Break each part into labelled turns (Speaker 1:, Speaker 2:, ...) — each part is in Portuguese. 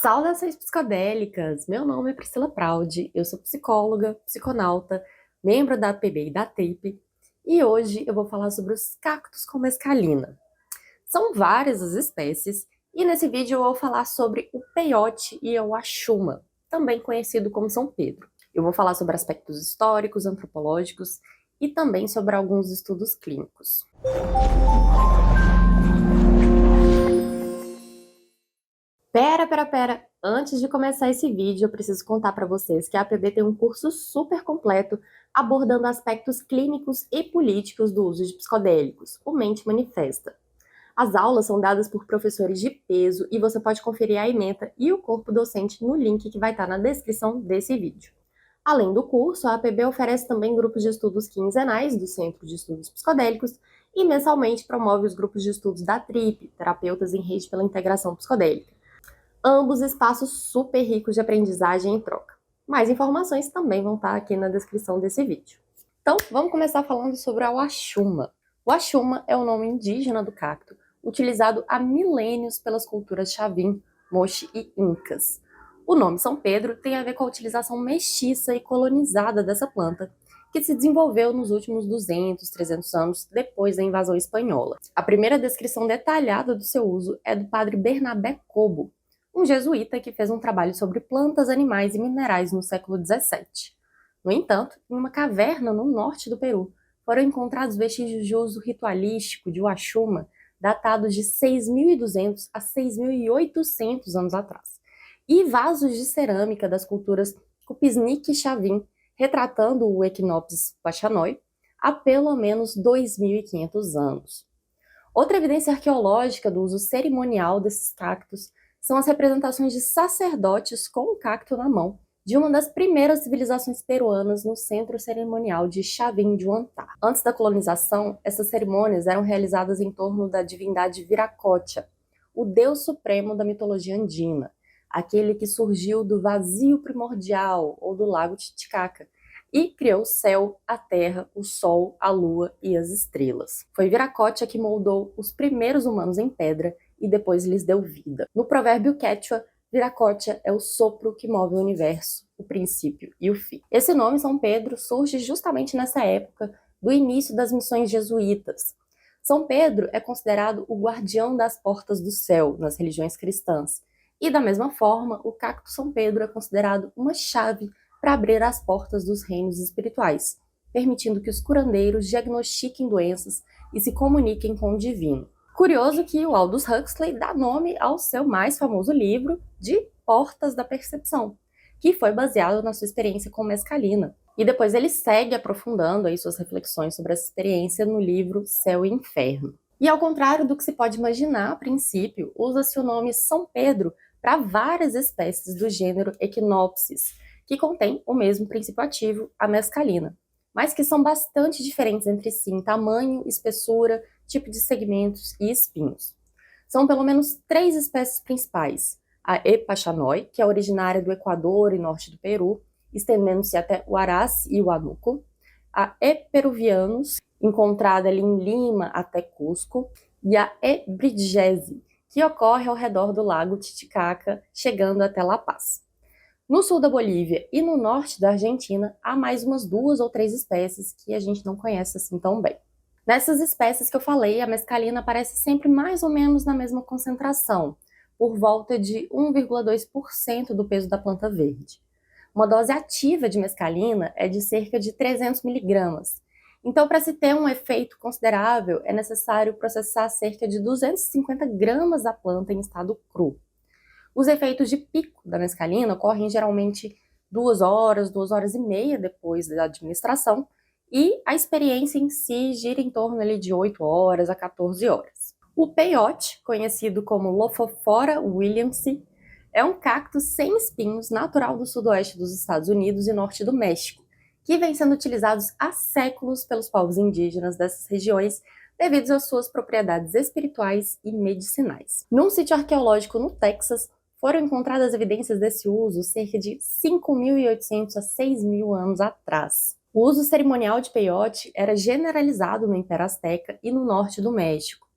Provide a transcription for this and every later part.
Speaker 1: Saudações psicodélicas! Meu nome é Priscila Praud, eu sou psicóloga, psiconauta, membro da APB e da TRIP, e hoje eu vou falar sobre os cactos com mescalina. São várias as espécies, e nesse vídeo eu vou falar sobre o peiote e o axuma, também conhecido como São Pedro. Eu vou falar sobre aspectos históricos, antropológicos e também sobre alguns estudos clínicos. Pera! Antes de começar esse vídeo, eu preciso contar para vocês que a APB tem um curso super completo abordando aspectos clínicos e políticos do uso de psicodélicos, o Mente Manifesta. As aulas são dadas por professores de peso e você pode conferir a ementa e o corpo docente no link que vai estar na descrição desse vídeo. Além do curso, a APB oferece também grupos de estudos quinzenais do Centro de Estudos Psicodélicos e mensalmente promove os grupos de estudos da TRIP, Terapeutas em Rede pela Integração Psicodélica. Ambos espaços super ricos de aprendizagem e troca. Mais informações também vão estar aqui na descrição desse vídeo. Então, vamos começar falando sobre o axuma. O axuma é o nome indígena do cacto, utilizado há milênios pelas culturas Chavin, Moche e Incas. O nome São Pedro tem a ver com a utilização mestiça e colonizada dessa planta, que se desenvolveu nos últimos 200, 300 anos depois da invasão espanhola. A primeira descrição detalhada do seu uso é do padre Bernabé Cobo, um jesuíta que fez um trabalho sobre plantas, animais e minerais no século XVII. No entanto, em uma caverna no norte do Peru, foram encontrados vestígios de uso ritualístico de Uaxuma, datados de 6.200 a 6.800 anos atrás, e vasos de cerâmica das culturas Cupiznique e Chavin, retratando o Echinopsis pachanoi, há pelo menos 2.500 anos. Outra evidência arqueológica do uso cerimonial desses cactos são as representações de sacerdotes com o cacto na mão, de uma das primeiras civilizações peruanas no centro cerimonial de Chavin de Huantá. Antes da colonização, essas cerimônias eram realizadas em torno da divindade Viracocha, o deus supremo da mitologia andina, aquele que surgiu do vazio primordial ou do lago Titicaca, e criou o céu, a terra, o sol, a lua e as estrelas. Foi Viracocha que moldou os primeiros humanos em pedra e depois lhes deu vida. No provérbio quechua, Viracocha é o sopro que move o universo, o princípio e o fim. Esse nome, São Pedro, surge justamente nessa época do início das missões jesuítas. São Pedro é considerado o guardião das portas do céu nas religiões cristãs. E da mesma forma, o cacto São Pedro é considerado uma chave para abrir as portas dos reinos espirituais, permitindo que os curandeiros diagnostiquem doenças e se comuniquem com o divino. Curioso que o Aldous Huxley dá nome ao seu mais famoso livro de Portas da Percepção, que foi baseado na sua experiência com mescalina. E depois ele segue aprofundando aí suas reflexões sobre essa experiência no livro Céu e Inferno. E ao contrário do que se pode imaginar a princípio, usa-se o nome São Pedro para várias espécies do gênero Echinopsis, que contém o mesmo princípio ativo, a mescalina, mas que são bastante diferentes entre si em tamanho, espessura, tipo de segmentos e espinhos. São pelo menos 3 espécies principais: a E. pachanoi, que é originária do Equador e norte do Peru, estendendo-se até o Huaraz e o Huánuco; a E. peruvianus, encontrada ali em Lima até Cusco; e a E. bridgesi, que ocorre ao redor do lago Titicaca, chegando até La Paz. No sul da Bolívia e no norte da Argentina, há mais umas 2 ou 3 espécies que a gente não conhece assim tão bem. Nessas espécies que eu falei, a mescalina aparece sempre mais ou menos na mesma concentração, por volta de 1,2% do peso da planta verde. Uma dose ativa de mescalina é de cerca de 300 miligramas. Então, para se ter um efeito considerável, é necessário processar cerca de 250 gramas da planta em estado cru. Os efeitos de pico da mescalina ocorrem geralmente 2 horas, 2 horas e meia depois da administração, e a experiência em si gira em torno ali de 8 horas a 14 horas. O peiote, conhecido como Lophophora williamsi, é um cacto sem espinhos natural do sudoeste dos Estados Unidos e norte do México, que vem sendo utilizados há séculos pelos povos indígenas dessas regiões devido às suas propriedades espirituais e medicinais. Num sítio arqueológico no Texas, foram encontradas evidências desse uso cerca de 5.800 a 6.000 anos atrás. O uso cerimonial de peiote era generalizado no Império Azteca e no norte do México.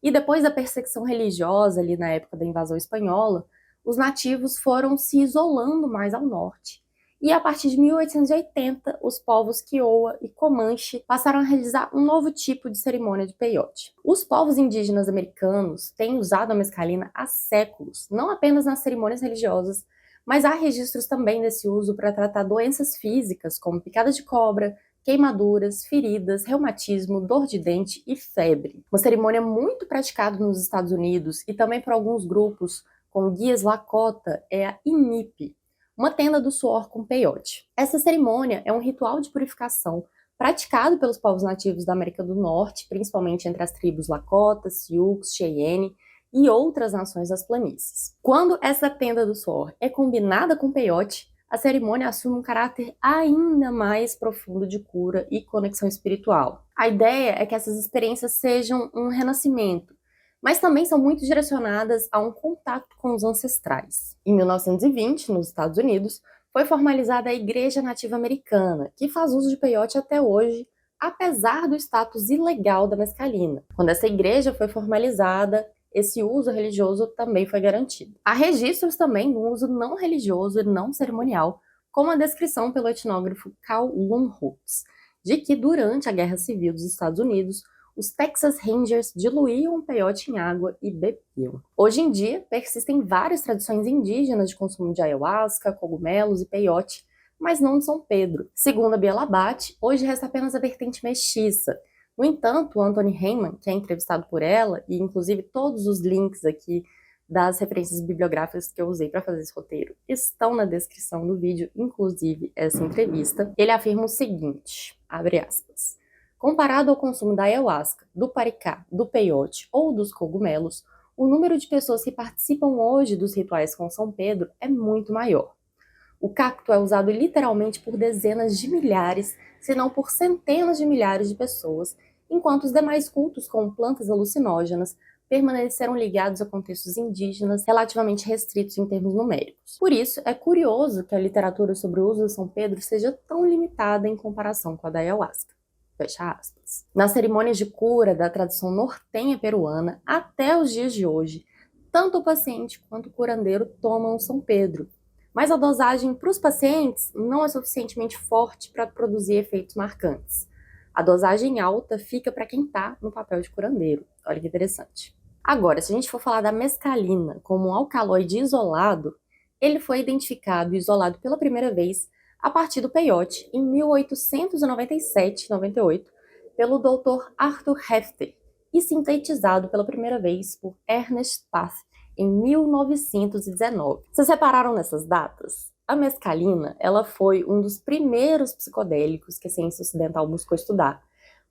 Speaker 1: E depois da perseguição religiosa, ali na época da invasão espanhola, os nativos foram se isolando mais ao norte. E a partir de 1880, os povos Kiowa e Comanche passaram a realizar um novo tipo de cerimônia de peyote. Os povos indígenas americanos têm usado a mescalina há séculos, não apenas nas cerimônias religiosas, mas há registros também desse uso para tratar doenças físicas, como picada de cobra, queimaduras, feridas, reumatismo, dor de dente e febre. Uma cerimônia muito praticada nos Estados Unidos e também por alguns grupos, como guias Lakota, é a Inipi, uma tenda do suor com peyote. Essa cerimônia é um ritual de purificação praticado pelos povos nativos da América do Norte, principalmente entre as tribos Lakota, Sioux, Cheyenne e outras nações das planícies. Quando essa tenda do suor é combinada com peyote, a cerimônia assume um caráter ainda mais profundo de cura e conexão espiritual. A ideia é que essas experiências sejam um renascimento, mas também são muito direcionadas a um contato com os ancestrais. Em 1920, nos Estados Unidos, foi formalizada a Igreja Nativa Americana, que faz uso de peyote até hoje, apesar do status ilegal da mescalina. Quando essa igreja foi formalizada, esse uso religioso também foi garantido. Há registros também do uso não religioso e não cerimonial, como a descrição pelo etnógrafo Carl Lumholtz, de que durante a Guerra Civil dos Estados Unidos, os Texas Rangers diluíam o peyote em água e bebiam. Hoje em dia, persistem várias tradições indígenas de consumo de ayahuasca, cogumelos e peyote, mas não de São Pedro. Segundo a Bia Labate, hoje resta apenas a vertente mestiça. No entanto, o Anthony Heyman, que é entrevistado por ela, e inclusive todos os links aqui das referências bibliográficas que eu usei para fazer esse roteiro estão na descrição do vídeo, inclusive essa entrevista, ele afirma o seguinte, abre aspas, comparado ao consumo da ayahuasca, do paricá, do peyote ou dos cogumelos, o número de pessoas que participam hoje dos rituais com São Pedro é muito maior. O cacto é usado literalmente por dezenas de milhares, se não por centenas de milhares de pessoas, enquanto os demais cultos, como plantas alucinógenas, permaneceram ligados a contextos indígenas relativamente restritos em termos numéricos. Por isso, é curioso que a literatura sobre o uso de São Pedro seja tão limitada em comparação com a da ayahuasca. Fecha aspas. Nas cerimônias de cura da tradição nortenha peruana, até os dias de hoje, tanto o paciente quanto o curandeiro tomam São Pedro, mas a dosagem para os pacientes não é suficientemente forte para produzir efeitos marcantes. A dosagem alta fica para quem está no papel de curandeiro. Olha que interessante. Agora, se a gente for falar da mescalina como um alcaloide isolado, ele foi identificado e isolado pela primeira vez a partir do peyote em 1897-98 pelo Dr. Arthur Hefter e sintetizado pela primeira vez por Ernest Path em 1919. Vocês repararam nessas datas? A mescalina, ela foi um dos primeiros psicodélicos que a ciência ocidental buscou estudar.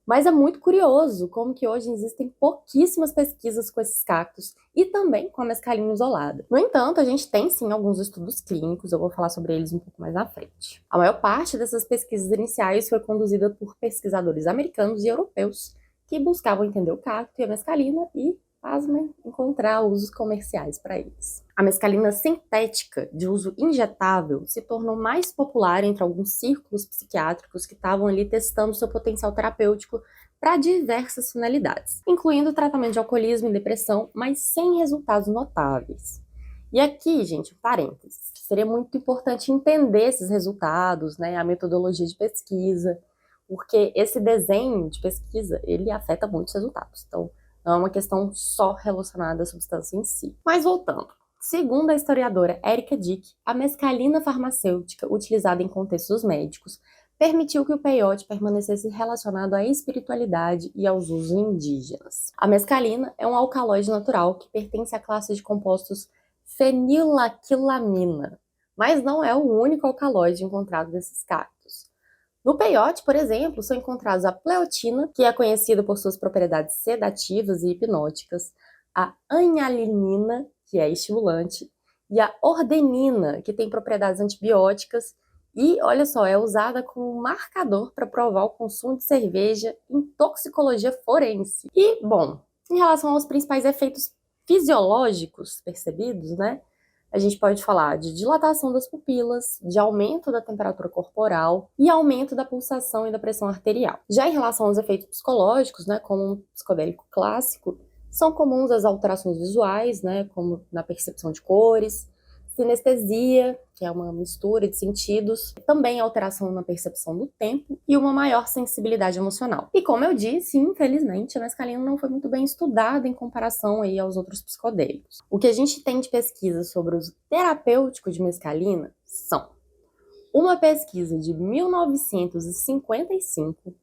Speaker 1: Mas é muito curioso como que hoje existem pouquíssimas pesquisas com esses cactos e também com a mescalina isolada. No entanto, a gente tem sim alguns estudos clínicos, eu vou falar sobre eles um pouco mais na frente. A maior parte dessas pesquisas iniciais foi conduzida por pesquisadores americanos e europeus que buscavam entender o cacto e a mescalina e, pasmem, encontrar usos comerciais para eles. A mescalina sintética, de uso injetável, se tornou mais popular entre alguns círculos psiquiátricos que estavam ali testando seu potencial terapêutico para diversas finalidades, incluindo o tratamento de alcoolismo e depressão, mas sem resultados notáveis. E aqui, gente, um parênteses, seria muito importante entender esses resultados, né, a metodologia de pesquisa, porque esse desenho de pesquisa, ele afeta muitos resultados. Então, não é uma questão só relacionada à substância em si. Mas voltando. Segundo a historiadora Erika Dick, a mescalina farmacêutica utilizada em contextos médicos permitiu que o peyote permanecesse relacionado à espiritualidade e aos usos indígenas. A mescalina é um alcaloide natural que pertence à classe de compostos fenilaquilamina, mas não é o único alcaloide encontrado desses cactos. No peyote, por exemplo, são encontrados a pleotina, que é conhecida por suas propriedades sedativas e hipnóticas, a anilinina, que é estimulante, e a ordenina, que tem propriedades antibióticas e, olha só, é usada como marcador para provar o consumo de cerveja em toxicologia forense. E, bom, em relação aos principais efeitos fisiológicos percebidos, né? A gente pode falar de dilatação das pupilas, de aumento da temperatura corporal e aumento da pulsação e da pressão arterial. Já em relação aos efeitos psicológicos, né, como um psicodélico clássico, são comuns as alterações visuais, né, como na percepção de cores, sinestesia, que é uma mistura de sentidos, também alteração na percepção do tempo e uma maior sensibilidade emocional. E como eu disse, infelizmente, a mescalina não foi muito bem estudada em comparação aí aos outros psicodélicos. O que a gente tem de pesquisa sobre o uso terapêutico de mescalina são uma pesquisa de 1955,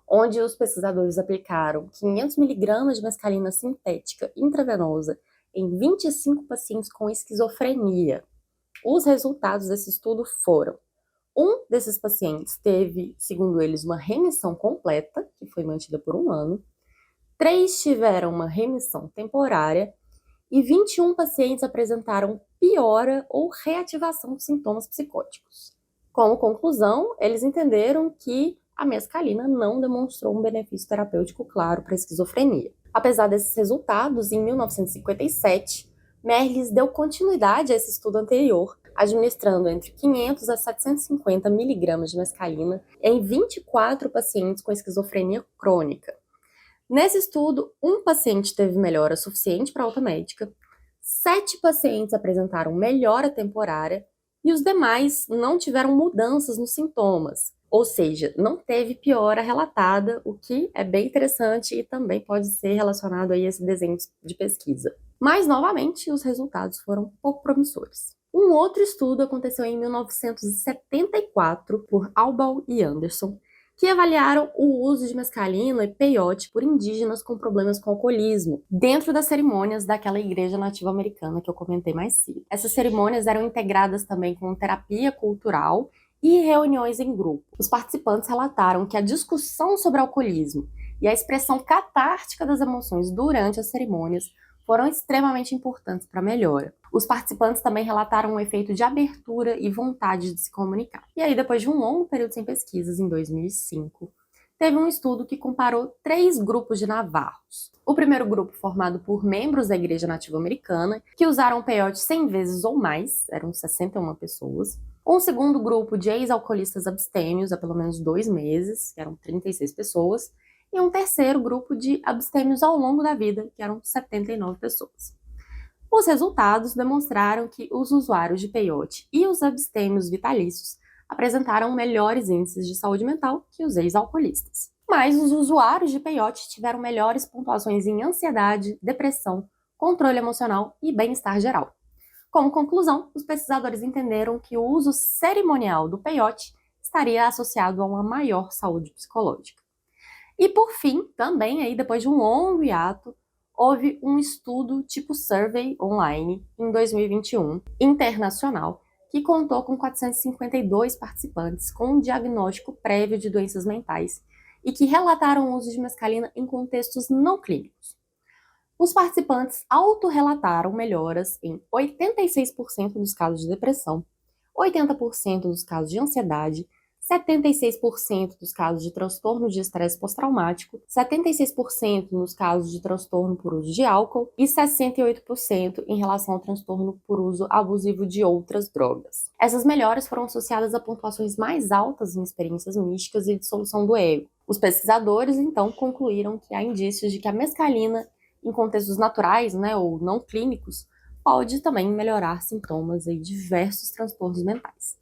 Speaker 1: onde os pesquisadores aplicaram 500 miligramas de mescalina sintética intravenosa em 25 pacientes com esquizofrenia. Os resultados desse estudo foram: um desses pacientes teve, segundo eles, uma remissão completa, que foi mantida por 1 ano, 3 tiveram uma remissão temporária e 21 pacientes apresentaram piora ou reativação de sintomas psicóticos. Como conclusão, eles entenderam que a mescalina não demonstrou um benefício terapêutico claro para a esquizofrenia. Apesar desses resultados, em 1957, Merlis deu continuidade a esse estudo anterior, administrando entre 500 a 750 miligramas de mescalina em 24 pacientes com esquizofrenia crônica. Nesse estudo, um paciente teve melhora suficiente para alta médica, 7 pacientes apresentaram melhora temporária e os demais não tiveram mudanças nos sintomas, ou seja, não teve piora relatada, o que é bem interessante e também pode ser relacionado aí a esse desenho de pesquisa. Mas, novamente, os resultados foram pouco promissores. Um outro estudo aconteceu em 1974 por Albal e Anderson, que avaliaram o uso de mescalina e peiote por indígenas com problemas com alcoolismo, dentro das cerimônias daquela igreja nativa americana que eu comentei mais cedo. Essas cerimônias eram integradas também com terapia cultural e reuniões em grupo. Os participantes relataram que a discussão sobre alcoolismo e a expressão catártica das emoções durante as cerimônias foram extremamente importantes para a melhora. Os participantes também relataram um efeito de abertura e vontade de se comunicar. E aí, depois de um longo período sem pesquisas, em 2005, teve um estudo que comparou 3 grupos de navarros. O primeiro grupo, formado por membros da Igreja Nativa Americana, que usaram peiote 100 vezes ou mais, eram 61 pessoas. Um segundo grupo de ex-alcoolistas abstêmios há pelo menos 2 meses, que eram 36 pessoas. E um terceiro grupo de abstêmios ao longo da vida, que eram 79 pessoas. Os resultados demonstraram que os usuários de peiote e os abstêmios vitalícios apresentaram melhores índices de saúde mental que os ex-alcoolistas. Mas os usuários de peiote tiveram melhores pontuações em ansiedade, depressão, controle emocional e bem-estar geral. Como conclusão, os pesquisadores entenderam que o uso cerimonial do peiote estaria associado a uma maior saúde psicológica. E por fim, também aí depois de um longo hiato, houve um estudo tipo survey online em 2021, internacional, que contou com 452 participantes com um diagnóstico prévio de doenças mentais e que relataram o uso de mescalina em contextos não clínicos. Os participantes autorrelataram melhoras em 86% dos casos de depressão, 80% dos casos de ansiedade, 76% dos casos de transtorno de estresse pós-traumático, 76% nos casos de transtorno por uso de álcool e 68% em relação ao transtorno por uso abusivo de outras drogas. Essas melhoras foram associadas a pontuações mais altas em experiências místicas e dissolução do ego. Os pesquisadores, então, concluíram que há indícios de que a mescalina, em contextos naturais, ou não clínicos, pode também melhorar sintomas de diversos transtornos mentais.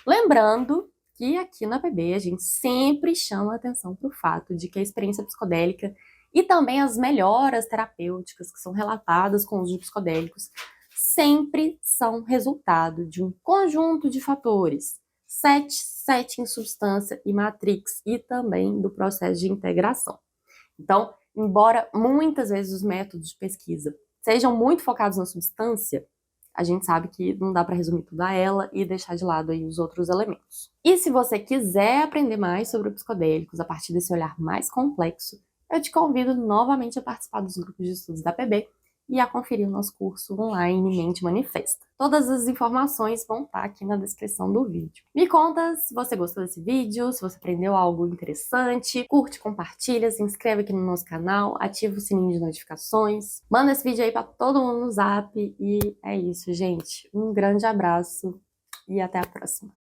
Speaker 1: Lembrando que aqui na APB a gente sempre chama a atenção para o fato de que a experiência psicodélica e também as melhoras terapêuticas que são relatadas com o uso de psicodélicos sempre são resultado de um conjunto de fatores, setting, substância e matrix, e também do processo de integração. Então, embora muitas vezes os métodos de pesquisa sejam muito focados na substância, a gente sabe que não dá para resumir tudo a ela e deixar de lado aí os outros elementos. E se você quiser aprender mais sobre psicodélicos a partir desse olhar mais complexo, eu te convido novamente a participar dos grupos de estudos da PB e a conferir o nosso curso online Mente Manifesta. Todas as informações vão estar aqui na descrição do vídeo. Me conta se você gostou desse vídeo, se você aprendeu algo interessante, curte, compartilha, se inscreve aqui no nosso canal, ativa o sininho de notificações, manda esse vídeo aí para todo mundo no Zap e é isso, gente. Um grande abraço e até a próxima.